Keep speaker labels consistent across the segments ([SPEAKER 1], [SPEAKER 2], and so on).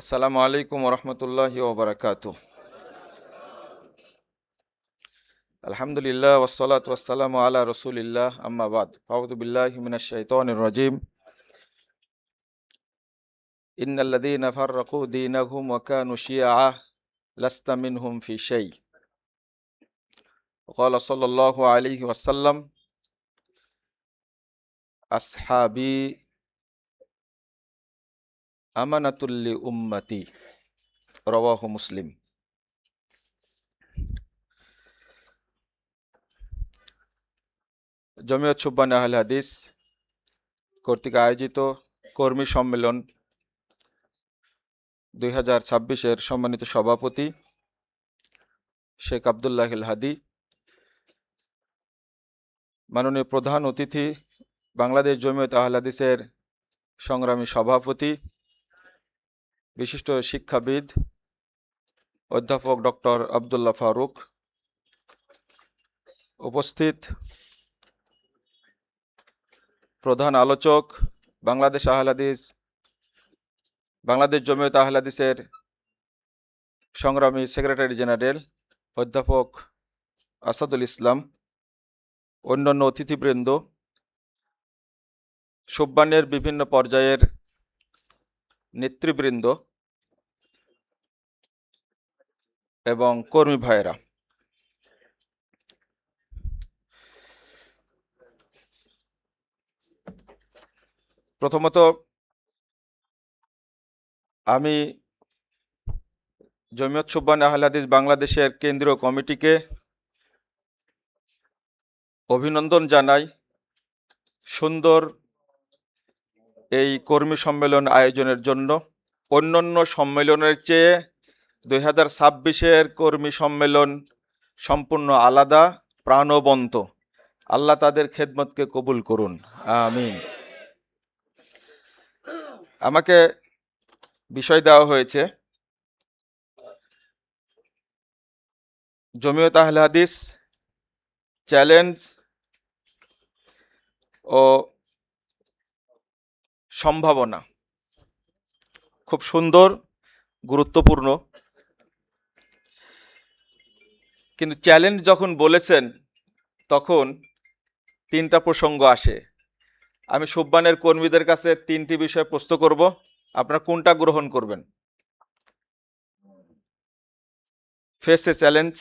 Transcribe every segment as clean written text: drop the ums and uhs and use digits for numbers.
[SPEAKER 1] আসসালামু আলাইকুম ওরহমতুল্লাহি ওবরাকাতু। আলহামদুলিল্লাহ ওয়াসসালাতু ওয়াসসালামু আলা রাসূলিল্লাহ আম্মা বাদ। আউযু বিল্লাহি মিনাশ শাইতানির রাজীম। ইন্নাল্লাযীনা ফাররাকু দীনাহুম ওয়া কানু শিয়আ লাস্তা মিনহুম ফি শাই। ক্বালা সাল্লাল্লাহু আলাইহি ওয়াসাল্লাম আসহাবি আমানাতুল লি উম্মতি। রাওয়াহু মুসলিম। জমিয়ত সুবহান আহলে হাদিস কর্তৃক আয়োজিত কর্মী সম্মেলন 2026-এর সম্মানিত সভাপতি শেখ আব্দুল্লাহিল হাদি, মাননীয় প্রধান অতিথি বাংলাদেশ জমিয়ত আহলে হাদিসের সংগ্রামী সভাপতি, বিশিষ্ট শিক্ষাবিদ অধ্যাপক ডক্টর আব্দুল্লাহ ফারুক, উপস্থিত প্রধান আলোচক বাংলাদেশ জমিয়ত আহলে হাদিসের সংগ্রামী সেক্রেটারি জেনারেল অধ্যাপক আসাদুল ইসলাম, অন্যান্য অতিথিবৃন্দ, সুবহানের বিভিন্ন পর্যায়ের নেতৃবৃন্দ এবং কর্মী ভাইয়েরা, প্রথমত আমি জমিয়ত সুবহান আহলে হাদিস বাংলাদেশের কেন্দ্রীয় কমিটিকে অভিনন্দন জানাই সুন্দর এই কর্মী সম্মেলন আয়োজনের জন্য। অন্যান্য সম্মেলনের চেয়ে 2026-এর কর্মী সম্মেলন সম্পূর্ণ আলাদা, প্রাণবন্ত। আল্লাহ তাদের খেদমতকে কবুল করুন, আমিন। আমাকে বিষয় দেওয়া হয়েছে জমিয়ত আহলে হাদিস চ্যালেঞ্জ ও সম্ভাবনা। খুব সুন্দর, গুরুত্বপূর্ণ। কিন্তু চ্যালেঞ্জ যখন বলেছেন তখন তিনটা প্রসঙ্গ আসে। আমি সুবহানের কর্মীদের কাছে তিনটি বিষয় প্রশ্ন করব, আপনারা কোনটা গ্রহণ করবেন? Face A challenge,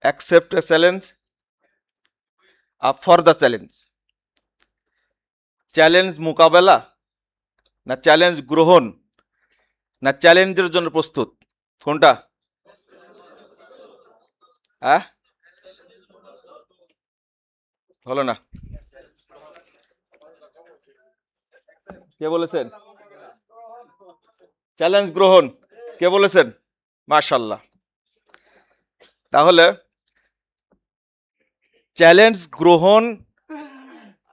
[SPEAKER 1] accept A challenge, up for the challenge. Challenge মোকাবেলা, না চ্যালেঞ্জ গ্রহণ, না চ্যালেঞ্জের জন্য প্রস্তুত? কোনটা? হ্যাঁ, হলো না। কে বলেছেন? চ্যালেঞ্জ গ্রহণ। কে বলেছেন? মাশাআল্লাহ। তাহলে চ্যালেঞ্জ গ্রহণ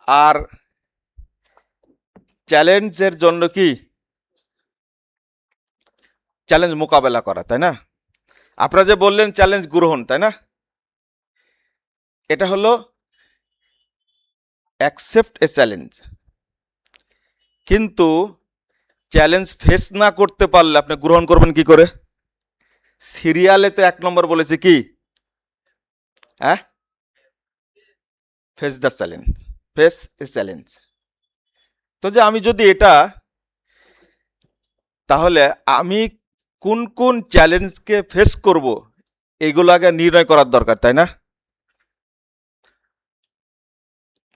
[SPEAKER 1] আর চ্যালেঞ্জের জন্য কি? চ্যালেঞ্জ মোকাবেলা করা, তাই না? আপনারা যে বললেন চ্যালেঞ্জ গ্রহণ, তাই না? এটা হলো অ্যাকসেপ্ট এ চ্যালেঞ্জ। কিন্তু চ্যালেঞ্জ ফেস না করতে পারলে আপনি গ্রহণ করবেন কি করে? সিরিয়ালে তো 1 নম্বর বলেছে কি? হ্যাঁ, face the challenge, face A challenge. তো যে আমি যদি এটা, তাহলে আমি কোন কোন চ্যালেঞ্জকে ফেস করব এগুলো আগে নির্ণয় করার দরকার, তাই না?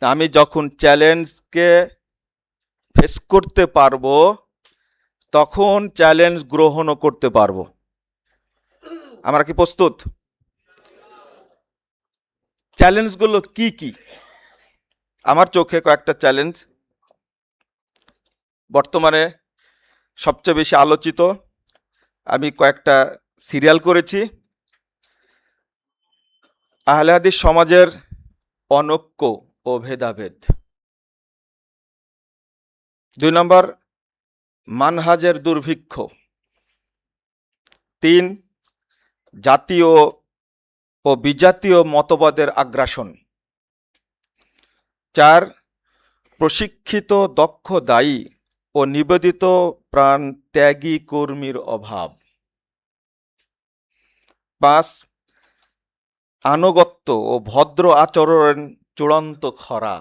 [SPEAKER 1] আমি যখন চ্যালেঞ্জকে ফেস করতে পারবো তখন চ্যালেঞ্জ গ্রহণও করতে পারবো। আমরা কি প্রস্তুত? চ্যালেঞ্জগুলো কি কি? আমার চোখে কয়েকটা চ্যালেঞ্জ বর্তমানে সবচেয়ে বেশি আলোচিত, আমি কয়েকটা সিরিয়াল করেছি। আহলে হাদিস সমাজের অনৈক্য ও ভেদাভেদ। 2 নম্বর, মানহাজের দুর্ভিক্ষ। 3, জাতীয় ও বিজাতীয় মতবাদের আগ্রাসন। 4, প্রশিক্ষিত, দক্ষ, দায়ী ও নিবেদিত প্রাণ ত্যাগী কর্মীর অভাব। 5, আনুগত্য ও ভদ্র আচরণ চূড়ান্ত খরা।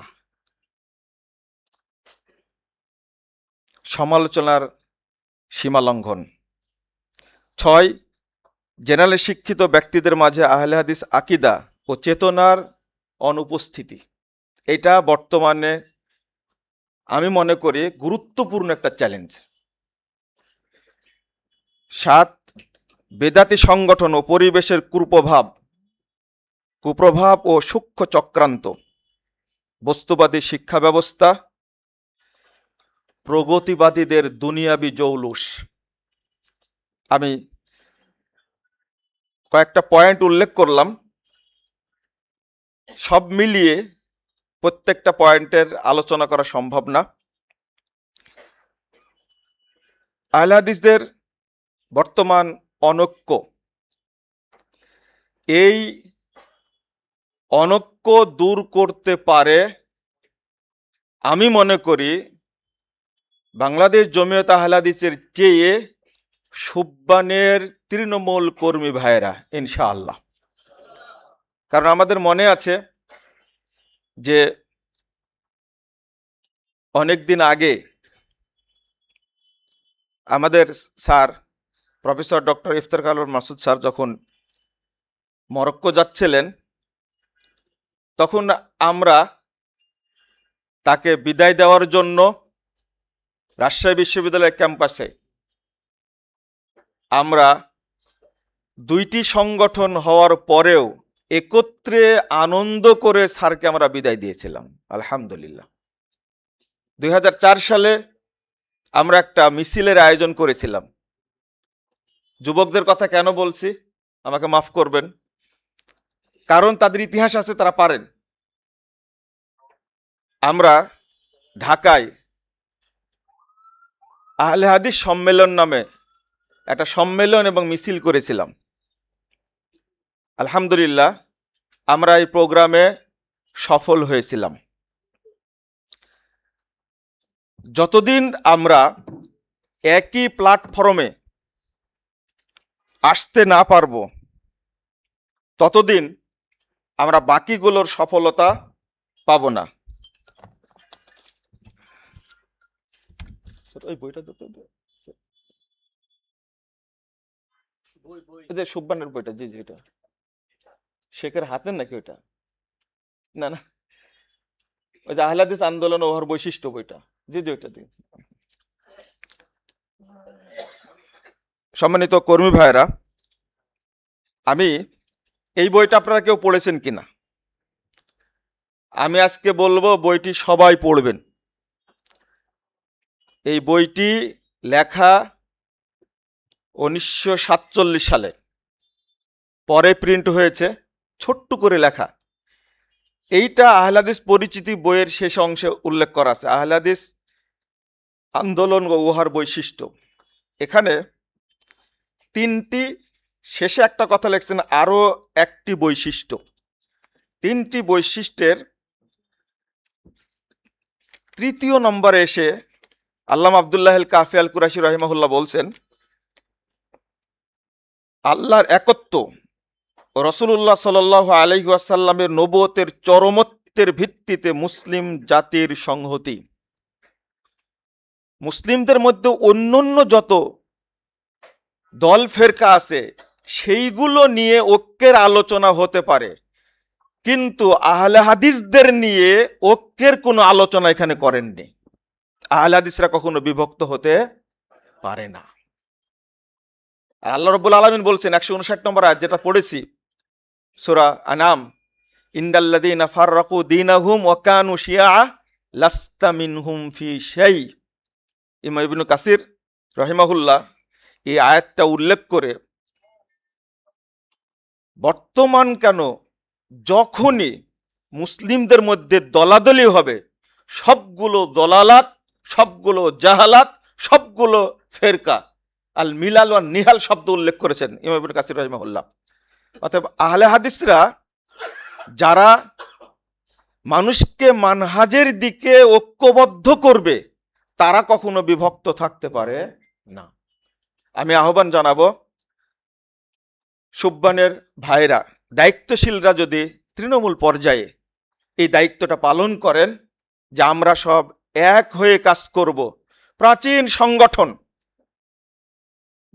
[SPEAKER 1] সমালোচনার সীমালঙ্ঘন। 6, জেনারেল শিক্ষিত ব্যক্তিদের মাঝে আহলে হাদিস আকীদা ও চেতনার অনুপস্থিতি। এটা বর্তমানে আমি মনে করি গুরুত্বপূর্ণ একটা চ্যালেঞ্জ। 7, বেদাতি সংগঠন ও পরিবেশের কুপ্রভাব ও সূক্ষ্ম চক্রান্ত। বস্তুবাদী শিক্ষা ব্যবস্থা, প্রগতিবাদীদের দুনিয়াবি জৌলুস। আমি কয়েকটা পয়েন্ট উল্লেখ করলাম, সব মিলিয়ে প্রত্যেকটা পয়েন্টের আলোচনা করা সম্ভব না। আহলে হাদিসদের বর্তমান অনৈক্য, এই অনৈক্য দূর করতে পারে আমি মনে করি বাংলাদেশ জমিয়ত আহলে হাদিসের চেয়ে সুববানের তৃণমূল কর্মী ভাইয়েরা, ইনশাআল্লাহ। কারণ আমাদের মনে আছে যে অনেকদিন আগে আমাদের sir professor doctor Iftekhar Alam Masud sir যখন মরক্কো যাচ্ছিলেন, তখন আমরা তাকে বিদায় দেওয়ার জন্য রাজশাহী বিশ্ববিদ্যালয়ের ক্যাম্পাসে আমরা দুইটি সংগঠন হওয়ার পরেও একত্রে আনন্দ করে স্যারকে আমরা বিদায় দিয়েছিলাম, আলহামদুলিল্লাহ। 2004 সালে আমরা একটা মিছিলের আয়োজন করেছিলাম। যুবকদের কথা কেন বলছি আমাকে মাফ করবেন, কারণ তাদের ইতিহাস আছে, তারা পারেন। আমরা ঢাকায় আহলে হাদিস সম্মেলন নামে একটা সম্মেলন এবং মিছিল করেছিলাম। আলহামদুলিল্লাহ আমরা এই প্রোগ্রামে সফল হয়েছিলাম। যতদিন আমরা একই প্ল্যাটফর্মে আসতে না পারবো, ততদিন আমরা বাকিগুলোর সফলতা পাব না। ওই বইটা যে সুববানের বইটা, জি এটা শেখের হাতের নাকি ওইটা? না না, ওই যে আহলে হাদিস আন্দোলন ওর বৈশিষ্ট্য বইটা, জি ওইটা দিন। সম্মানিত কর্মী ভাইরা, আমি এই বইটা আপনারা কেউ পড়েছেন কিনা আমি আজকে বলবো, বইটি সবাই পড়বেন। এই বইটি লেখা 1947 সালে, পরে প্রিন্ট হয়েছে, ছোট্ট করে লেখা। এইটা আহলে হাদিস পরিচিতি বইয়ের শেষ অংশে উল্লেখ করা আছে, আহলে হাদিস আন্দোলন ও উহার বৈশিষ্ট্য। এখানে তিনটি, শেষে একটা কথা লিখছেন আরো একটি বৈশিষ্ট্য। তিনটি বৈশিষ্ট্যের তৃতীয় নম্বরে এসে আল্লামা আব্দুল্লাহ আল কাফি আল কুরাশি রহিমাহুল্লাহ বলছেন, আল্লাহর একত্ব ও রাসূলুল্লাহ সাল্লাল্লাহু আলাইহি ওয়াসাল্লামের নবুয়তের চরমত্বের ভিত্তিতে মুসলিম জাতির সংহতি। মুসলিমদের মধ্যে অন্যান্য যত দল ফেরকা আছে সেইগুলো নিয়ে ঐক্যের আলোচনা হতে পারে, কিন্তু আহলে হাদিসদের নিয়ে ঐক্যের কোনো আলোচনা এখানে করেননি। আহলে হাদিসরা কখনো বিভক্ত হতে পারে না। আল্লাহ রাব্বুল আলামিন বলছেন 159 নম্বর আয়াত, যেটা পড়েছি সূরা আনাম, ইন্নাল্লাযীনা ফাররাকু দীনাহুম ওয়া কানু শিয়া লাস্তা মিনহুম ফি শাই। ইমাম ইবনে কাসির রাহিমাহুল্লাহ এই আয়াতটা উল্লেখ করে বর্তমান কেন যখনই মুসলিমদের মধ্যে দলাদলি হবে, সবগুলো দলালাত, সবগুলো জাহালাত, সবগুলো ফেরকা, আল মিলাল ওয়ান নিহাল শব্দ উল্লেখ করেছেন ইমাম ইবনে কাসির রাহিমাহুল্লাহ। অতএব আহলে হাদিসরা যারা মানুষকে মানহাজের দিকে ঐক্যবদ্ধ করবে, তারা কখনো বিভক্ত থাকতে পারে না। আমি আহ্বান জানাবো সুববানের ভাইরা, দায়িত্বশীলরা যদি তৃণমূল পর্যায়ে এই দায়িত্বটা পালন করেন যে আমরা সব এক হয়ে কাজ করব। প্রাচীন সংগঠন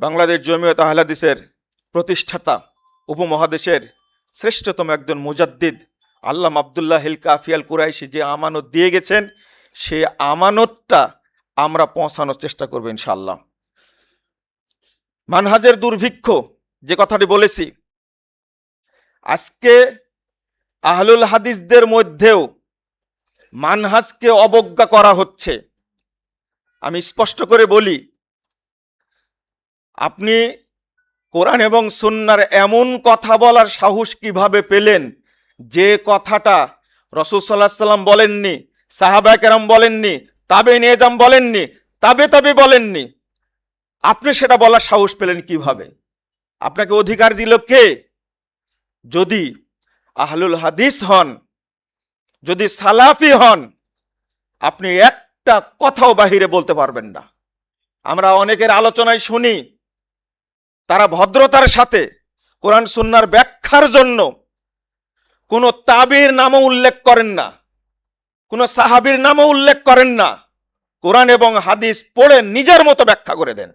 [SPEAKER 1] বাংলাদেশ জমিয়ত আহলে হাদিসের প্রতিষ্ঠাতা, উপমহাদেশের শ্রেষ্ঠতম একজন মুজাদ্দিদ আল্লামা আব্দুল্লাহ হিল কাফি আল কুরাইশি যে আমানত দিয়ে গেছেন, সেই আমানতটা আমরা পৌঁছানোর চেষ্টা করব ইনশাআল্লাহ। মানহাজের দুর্ভিক্ষ যে কথাটি বলেছি, আজকে আহলুল হাদিসদের মধ্যেও মানহাজকে অবজ্ঞা করা হচ্ছে। আমি স্পষ্ট করে বলি, আপনি কোরআন এবং সুন্নাহর এমন কথা বলার সাহস কিভাবে পেলেন যে কথাটা রাসূল সাল্লাল্লাহু আলাইহি সাল্লাম বলেননি, সাহাবায়ে কেরাম বলেননি, তাবেঈন এজাম বলেননি, তাবে বলেননি, আপনি সেটা বলার সাহস পেলেন কিভাবে? আপনাকে অধিকার দিল কে? যদি আহলুল হাদিস হন, যদি সালাফি হন, আপনি একটা কথাও বাহিরে বলতে পারবেন না। আমরা অনেকের আলোচনায় শুনি তারা ভদ্রতার সাথে কোরআন সুন্নাহর ব্যাখ্যার জন্য কোনো তাবির নামও উল্লেখ করেন না, কোনো সাহাবীর নামও উল্লেখ করেন না, কোরআন এবং হাদিস পড়ে নিজের মতো ব্যাখ্যা করে দেন।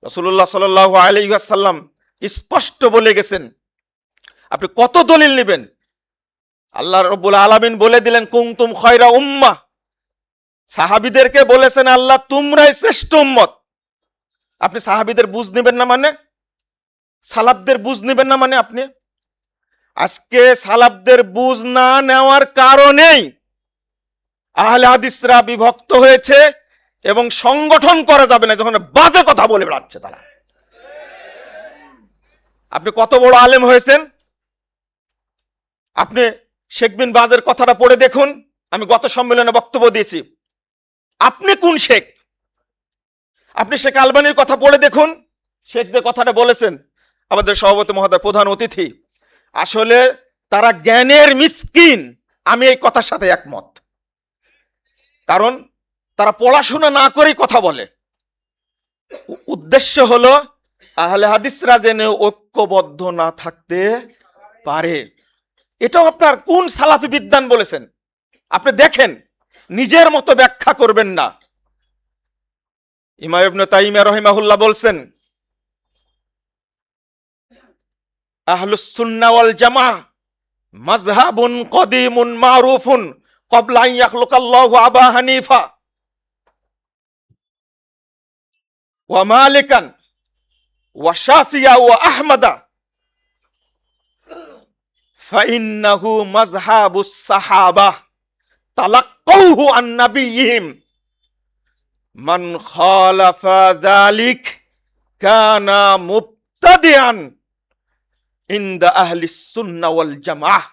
[SPEAKER 1] রাসূলুল্লাহ সাল্লাল্লাহু আলাইহি ওয়াসাল্লাম স্পষ্ট বলে গেছেন, আপনি কত দলিল নেবেন? আল্লাহ রাব্বুল আলামিন বলে দিলেন কুনতুম খায়রা উম্মাহ, সাহাবীদেরকে বলেছেন আল্লাহ তোমরাই শ্রেষ্ঠ উম্মত। আপনি সাহাবীদের বুঝ নেবেন না মানে? সালাফদের বুঝ নেবেন না মানে? আপনি আজকে সালাফদের বুঝ না নেওয়ার কারণেই আহলে হাদিসরা বিভক্ত হয়েছে এবং সংগঠন করা যাবে না, যখন বাজে কথা বলে বেড়াচ্ছে তারা। আপনি কত বড় আলেম হয়েছেন? আপনি শেখ বিন বাজের কথাটা পড়ে দেখুন। আমি গত সম্মেলনে বক্তব্য দিয়েছি। আপনি কোন শেখ? আপনি শেখ আলবানির কথা পড়ে দেখুন। শেখ যে কথাটা বলেছেন, আমাদের সভাপতি মহোদয় প্রধান অতিথি, আসলে তারা জ্ঞানের মিসকিন। আমি এই কথার সাথে একমত, কারণ তারা পড়াশোনা না করেই কথা বলে। উদ্দেশ্য হলো আহলে হাদিসরা যেন ঐক্যবদ্ধ না থাকতে পারে। এটাও আপনার কোন সালাফি বিদ্বান বলেছেন? আপনি দেখেন, নিজের মতো ব্যাখ্যা করবেন না। ইমাম ইবনে তাইমিয়া রাহিমাহুল্লাহ বলছেন, আহলুস সুন্নাহ ওয়াল জামাআহ মাযহাবুন কদিমুন মারুফুন ক্বাবলা আন ইয়াখলুকাল্লাহু আবা হানিফা ওয়া মালিকান ওয়া শাফিয়া ওয়া আহমাদা ফাইন্নাহু মাযহাবুস সাহাবাহ তালাক্কাউহু আন নাবিয়্যিহিম মান খালাফা যালিক কানা মুবতাদিআন ইনদা আহলিস সুন্নাহ ওয়াল জামাআহ।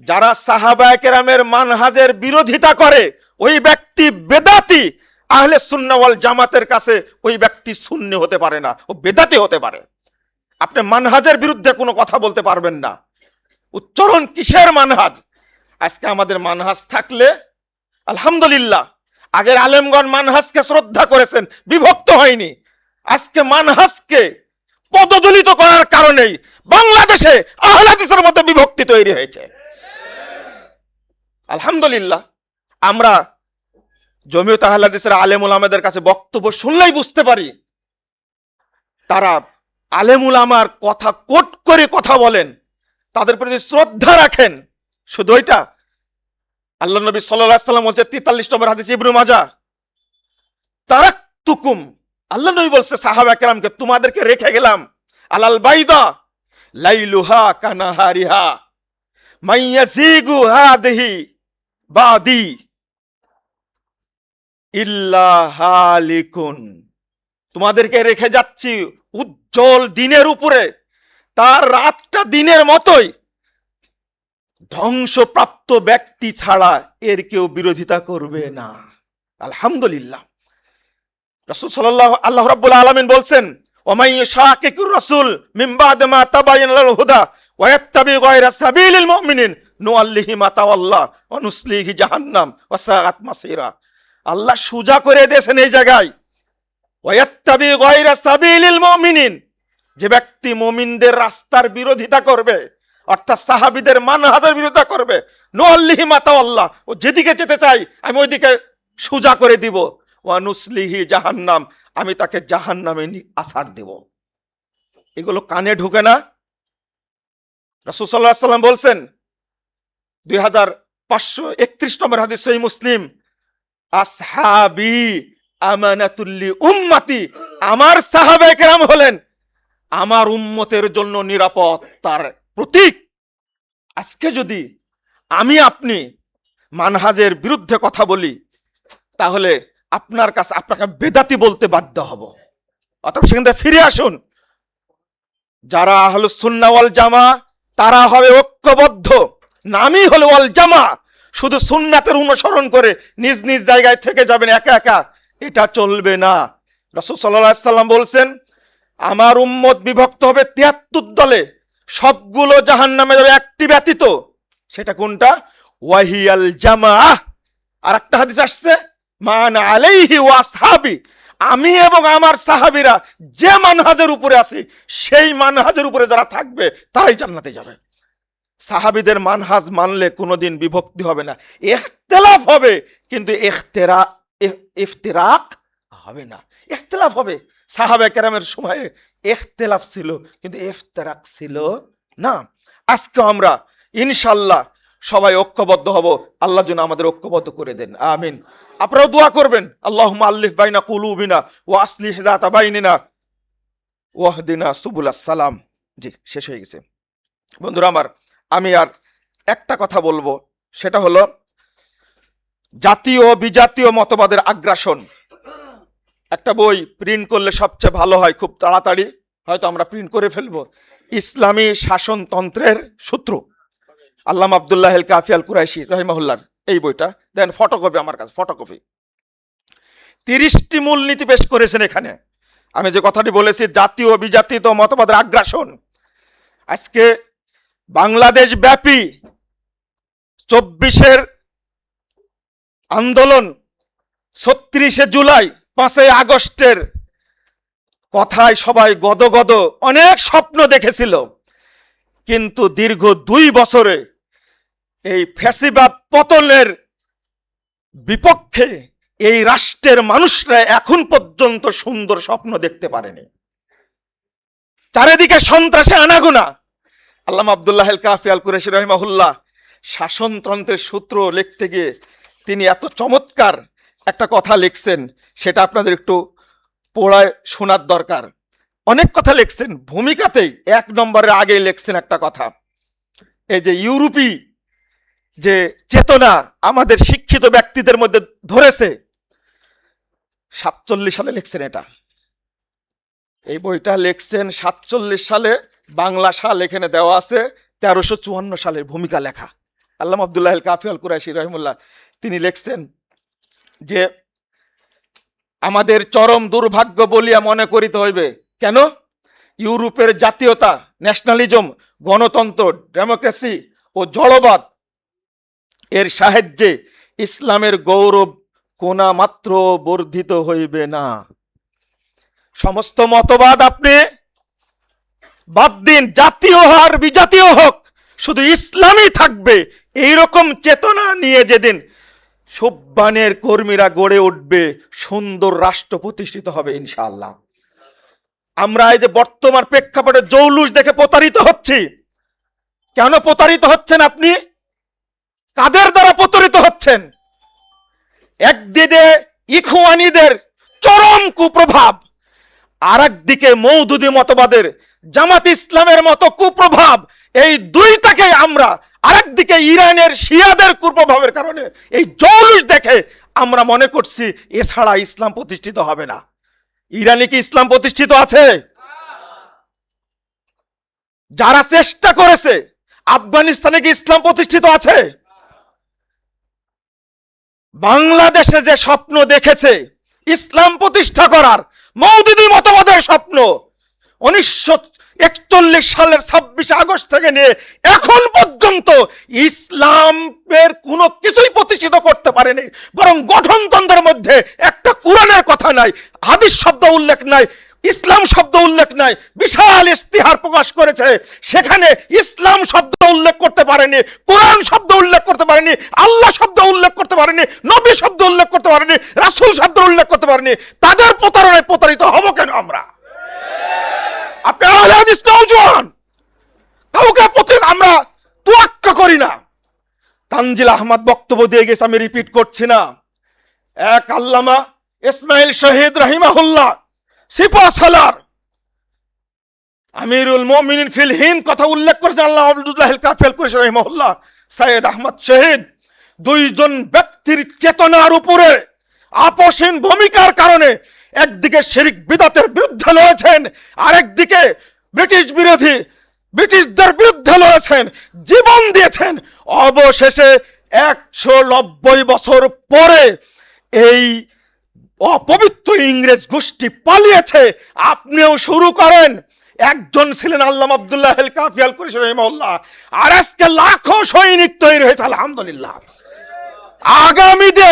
[SPEAKER 1] যারা সাহাবায়ে কেরামের মানহাজের বিরোধিতা করে ওই ব্যক্তি বেদাতি। আহলে সুন্নাহ ওয়াল জামাতের কাছে ওই ব্যক্তি সুন্নি হতে পারে না, ও বেদাতি হতে পারে। আপনি মানহাজের বিরুদ্ধে কোনো কথা বলতে পারবেন না। উচ্চারণ কিসের মানহাজ? আজকে আমাদের মানহাজ থাকলে আলহামদুলিল্লাহ, আগের আলেমগণ মানহাজকে শ্রদ্ধা করেছেন, বিভক্ত হয়নি। আজকে মানহাজকে পদদলিত করার কারণেই বাংলাদেশে আহলে হাদিসের মধ্যে বিভক্তি তৈরি হয়েছে। আলহামদুলিল্লাহ, আমরা জমিয়ত আহলে হাদিসের আলেম উলামাদের কাছে বক্তব্য শুনলেই বুঝতে পারি তারা আলেম উলামার কথা কোট করে কথা বলেন, তাদের প্রতি শ্রদ্ধা রাখেন। শুধু ওইটা, আল্লাহ নবী সাল্লাল্লাহু আলাইহি ওয়াসাল্লাম বলছে 43 নম্বর হাদিস ইবনে মাজাহ, তারাকতুকুম, আল্লাহ নবী বলছে সাহাবা কেরামকে, তোমাদেরকে রেখে গেলাম আলাল বাইদা লাইলুহা কানাহারিহা মাইয়াজিগু হাদিহি বাদি ইল্লা হালিকুন। তোমাদেরকে রেখে যাচ্ছি উজ্জ্বল দিনের উপরে, তার রাতটা দিনের মতোই। ধ্বংসপ্রাপ্ত ব্যক্তি ছাড়া এর কেউ বিরোধিতা করবে না। আলহামদুলিল্লাহ, রাসূল সাল্লাল্লাহু আল্লাহ রাব্বুল আলামিন বলছেন, ওয়া মান ইউশাকিকুর রাসূল মিন বাদি মা তাবায়ানা লাহুল হুদা ওয়া ইয়াত্তাবি গায়রা সাবিলিল মুমিনিন নুআল্লিহি মা তাওয়াল্লা ওয়া নুসলিহি জাহান্নাম ওয়া সাআত মাসীরা। আল্লাহ সুজা করে দিয়েছেন এই জায়গায়,
[SPEAKER 2] ওয়ায়াত্তাবি গায়রা সাবিলিল মুমিনিন, যে ব্যক্তি মুমিনদের রাস্তার বিরোধিতা করবে, অর্থাৎ সাহাবীদের মানহাজের বিরোধিতা করবে, নুআল্লিহি মা তাওয়াল্লা, ও যেদিকে যেতে চাই আমি ওইদিকে সোজা করে দিব, ওয়া নুসলিহি জাহান্নাম, আমি তাকে জাহান্নামে আছাড় দেব। এগুলো কানে ঢুকে না? রাসূল সাল্লাল্লাহু আলাইহি ওয়াসাল্লাম বলছেন 2531 নম্বর হাদিস সহিহ মুসলিম, আসহাবি আমানাতুল্লি উম্মতি, আমার সাহাবায়ে কেরাম হলেন আমার উম্মতের জন্য নিরাপত্তার প্রতীক। আজকে যদি আমি আপনি মানহাজের বিরুদ্ধে কথা বলি, তাহলে আপনার কাছে আপনাকে বেদাতি বলতে বাধ্য হব। অতএব সেখান থেকে ফিরে আসুন। যারা আহলুস সুন্নাহ ওয়াল জামা, তারা হবে ঐক্যবদ্ধ, নামই হলো ওয়াল জামা। শুধু সুন্নাতের অনুসরণ করে নিজ নিজ জায়গায় থেকে যাবেন একা একা, এটা চলবে না। রাসূল সাল্লাল্লাহু আলাইহি সাল্লাম বলছেন, আমার উম্মত বিভক্ত হবে 73 দলে, সবগুলো জাহান্নামে যাবে একটি ব্যতীত। সেটা কোনটা? ওয়াহিয়াল জামাআহ। আর একটা হাদিস আসছে, মান আলাইহি ওয়া আসহাবি, আমি এবং আমার সাহাবীরা যে মানহাজের উপরে আছি, সেই মানহাজের উপরে যারা থাকবে তারাই জান্নাতে যাবে। সাহাবীদের মানহাজ মানলে কোনোদিন বিভক্তি হবে না, ইখতিলাফ হবে, কিন্তু ইফতিরাক হবে না। ইখতিলাফ হবে, সাহাবায়ে কেরামের সময়ে ইখতিলাফ ছিল, কিন্তু ইফতিরাক ছিল না। আজকে আমরা ইনশাআল্লাহ সবাই ঐক্যবদ্ধ হব। আল্লাহ যেন আমাদের ঐক্যবদ্ধ করে দেন, আমিন। আপনারাও দোয়া করবেন, আল্লাহুম্মা আল্লিফ বাইনা কুলুবিনা ওয়া আসলিহ যাতা বাইনিনা ওয়াহদিনা সুবুলাস সালাম। জি, শেষ হয়ে গেছে। বন্ধুরা আমার, আমি আর একটা কথা বলবো, সেটা হলো জাতীয় বিজাতীয় মতবাদের আগ্রাসন। একটা বই প্রিন্ট করলে সবচেয়ে ভালো হয়, খুব তাড়াতাড়ি হয়তো আমরা প্রিন্ট করে ফেলবো, ইসলামী শাসনতন্ত্রের সূত্র, আল্লামা আব্দুল্লাহ আল কাফি আল কুরাইশি রহিমাহুল্লাহ, এই বইটা দেন, ফটোকপি আমার কাছে, ফটোকপি। 30টি মূলনীতি পেশ করেছেন এখানে। আমি যে কথাটি বলেছি, জাতীয় বিজাতীয় মতবাদের আগ্রাসন, আজকে বাংলাদেশ ব্যাপী 24-এর আন্দোলন, 36শে জুলাই, 5ই আগস্টের কথায় সবাই গদগদ, অনেক স্বপ্ন দেখেছিল, কিন্তু দীর্ঘ 2 বছরে এই ফ্যাসিবাদ পতনের বিপক্ষে এই রাষ্ট্রের মানুষরা এখন পর্যন্ত সুন্দর স্বপ্ন দেখতে পারেনি। চারিদিকে সন্ত্রাসে আনাগোনা। আল্লামা আব্দুল্লাহ আল কাফি আল কুরাইশি রহিমাহুল্লাহ শাসনতন্ত্রের সূত্র লিখতে গিয়ে তিনি এত চমৎকার একটা কথা লিখছেন, সেটা আপনাদের একটু পড়ায় শোনার দরকার। অনেক কথা লিখছেন, ভূমিকাতেই 1 নম্বরের আগে লিখছেন একটা কথা, এই যে ইউরোপী যে চেতনা আমাদের শিক্ষিত ব্যক্তিদের মধ্যে ধরেছে, 47 সালে লিখছেন এটা। এই বইটা লিখছেন 47 সালে, বাংলা সাল এখানে দেওয়া আছে 1354 সালের ভূমিকা লেখা। আল্লামা আব্দুল্লাহ আল কাফি আল কুরাইশি রহিমাহুল্লাহ তিনি লিখছেন যে আমাদের চরম দুর্ভাগ্য বলিয়া মনে করিতে হইবে। কেন? ইউরোপের জাতীয়তা, ন্যাশনালিজম, গণতন্ত্র, ডেমোক্রেসি ও জড়বাদ এর সাহায্যে ইসলামের গৌরব কোনা মাত্র বর্ধিত হইবে না। সমস্ত মতবাদ আপনি বাদ দিন, জাতীয় আর বিজাতীয় হোক, শুধু ইসলামই থাকবে, এইরকম চেতনা নিয়ে যেদিন সুবহানের কর্মীরা গড়ে উঠবে, সুন্দর রাষ্ট্র প্রতিষ্ঠিত হবে ইনশাআল্লাহ। আমরা এই যে বর্তমান প্রেক্ষাপটে জৌলুস দেখে প্রতারিত হচ্ছি। কেন প্রতারিত হচ্ছেন আপনি? কাদের দ্বারা প্রতারিত হচ্ছেন? একদিকে ইখওয়ানীদের চরম কুপ্রভাব, আর একদিকে মওদুদি মতবাদের, জামাত ইসলামের মতো কুপ্রভাব। এই দুইটাকে আমরা, আরেকদিকে ইরানের শিয়াদের কুপ্রভাবের কারণে এই জৌলুস দেখে আমরা মনে করছি এছাড়া ইসলাম প্রতিষ্ঠিত হবে না। ইরানে কি ইসলাম প্রতিষ্ঠিত আছে? যারা চেষ্টা করেছে, আফগানিস্তানে কি ইসলাম প্রতিষ্ঠিত আছে? বাংলাদেশে যে স্বপ্ন দেখেছে ইসলাম প্রতিষ্ঠা করার, মওদুদি মতবাদের স্বপ্ন, 41 সালের 26 আগস্ট থেকে নিয়ে এখন পর্যন্ত ইসলামের কোনো কিছুই প্রতিষ্ঠিত করতে পারেনি, বরং গঠনতন্ত্রের মধ্যে একটা কোরআনের কথা নাই, হাদিস শব্দ উল্লেখ নাই, ইসলাম শব্দ উল্লেখ নাই। বিশাল ইস্তিহার প্রকাশ করেছে, সেখানে ইসলাম শব্দ উল্লেখ করতে পারেনি, কোরআন শব্দ উল্লেখ করতে পারেনি, আল্লাহ শব্দ উল্লেখ করতে পারেনি, নবী শব্দ উল্লেখ করতে পারেনি, রাসূল শব্দ উল্লেখ করতে পারেনি। তাদের প্রতারণায় প্রতারিত হব কেন আমরা? আপনি আহলে হাদিস নওজোয়ান, কাউকে আমরা তোয়াক্কা করি না। তানজিল আহমদ বক্তব্য দিয়ে গেছে, আমি রিপিট করছি না। এক আল্লামা ইসমাইল শহীদ রাহিমাহুল্লাহ সিপা সালার আমিরুল মুমিনিন ফিল হিন্দ কথা উল্লেখ করেছেন, আল্লাহ আব্দুল্লাহ কাফেল কুরেশি রাহিমাহুল্লাহ, সৈয়দ আহমদ শহীদ, দুইজন ব্যক্তির চেতনার উপরে আপোষহীন ভূমিকার কারণে একদিকে শিরক বিদআতের বিরুদ্ধে লড়েছেন, আরেকদিকে ব্রিটিশদের বিরুদ্ধে লড়েছেন, জীবন দিয়েছেন। অবশেষে 190 বছর পরে এই অপবিত্র ইংরেজ গোষ্ঠী পালিয়েছে। আপনিও শুরু করেন। একজন ছিলেন আল্লামা আব্দুল্লাহ আল কাফি আল কুরেশি রাহিমাহুল্লাহ, আর আজকে লাখো সৈনিক তৈরি হয়েছে আলহামদুলিল্লাহ। আগামীতে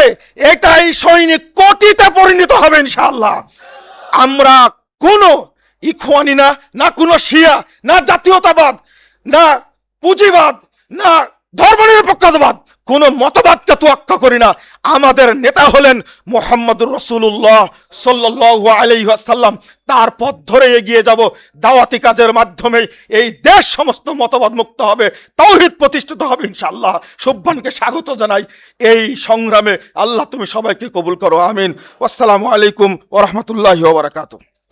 [SPEAKER 2] এটাই সৈনিক কোটিতে পরিণত হবে ইনশাআল্লাহ। আমরা কোনো ইখওয়ানি না কোনো শিয়া, না জাতীয়তাবাদ, না পুঁজিবাদ, না ধর্মনিরপেক্ষতাবাদ, কোন মতবাদকে তোয়াক্কা করি না। আমাদের নেতা হলেন মুহাম্মদুর রাসূলুল্লাহ সাল্লাল্লাহু আলাইহি ওয়াসাল্লাম। তার পথ ধরে এগিয়ে যাব। দাওয়াতি কাজের মাধ্যমে এই দেশ সমস্ত মতবাদ মুক্ত হবে, তাওহীদ প্রতিষ্ঠিত হবে ইনশাআল্লাহ। সুবহানকে স্বাগত জানাই এই সংগ্রামে। আল্লাহ তুমি সবাইকে কবুল করো, আমিন। আসসালামু আলাইকুম ওয়া রাহমাতুল্লাহি ওয়া বারাকাতুহু।